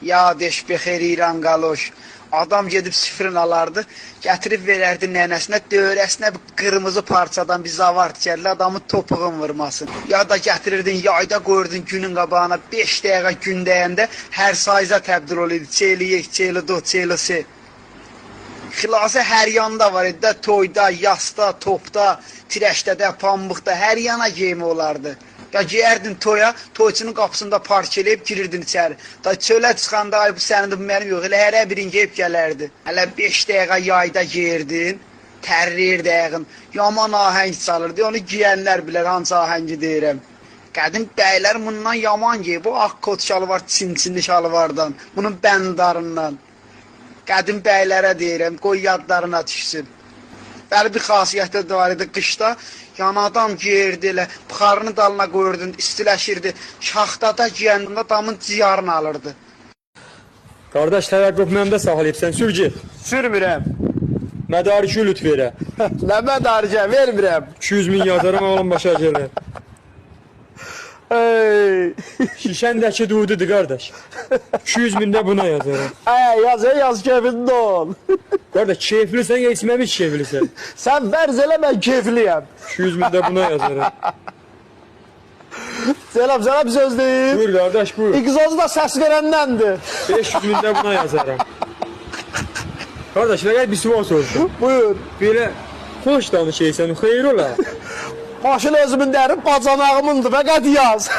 Ya deş bexer İran qaloş. Adam gedib sifrin alardı, gətirib verərdi nənəsinə, dövrəsinə bir qırmızı parçadan bir zavar tikərli, adamın topuğun vurmasın. Ya da gətirirdin, yayda qoyurdun günün qabağına, 5 dəqiqə gün dəyəndə hər sayza təbdil oluydu. Çeyli yek, çeyli do, çeyli se. Xilası hər yanda var idi də, toyda, yasda, topda, tirəşdədə, pambıqda, hər yana geyimi olardı. Ya giyərdin toya, toyçunun qapısında park eləyib girirdin içəri. Da çölə çıxanda ay bu sənindir, bu mənim yox. Elə hərə birin geyib gələrdi. Hələ 5 dəqiqə yayda giyirdin, tərləyirdi ayağın. Yaman ahəng çalırdı. Onu giyənlər bilər hansı ahəngi deyirəm. Qədim bəylər bundan yaman geyib. Bu ağ kot şalı var, çinçinli şalvardan. Bunun bəndarından. Qədim bəylərə deyirəm, qoy yadlarına düşsün. Bəli bir xasiyyətdə də var idi qışda. Yanadan giyirdi elə, buxarını dalına qoyurdun, istiləşirdi. Şaxtada giyəndə adamın ciyarını alırdı. Qardaş, təvəqqüf məndə saxlayıbsən, sür get. Sürmürəm. Mədariki lütf verə. Nə mədaricə vermirəm. 200 min yazaram, oğlum başa gələr. Ey. Şişəndəki dududur qardaş. 200 min də buna yazaram. Yaz keyfində ol. Qardaş, keyflisən ya içməmiş keyflisən? Sən bərz elə, mən keyfliyəm. 200 min də buna yazaram. Selam, sana bir söz deyim. Buyur qardaş, buyur. İqzozu da səs verəndəndir. 500 min də buna yazaram. Qardaş, fəqət bir sual soruşum. Buyur. Belə xoş danışıysan, xeyir ola. Başın özümün dərin bacanağımındır, fəqət yaz.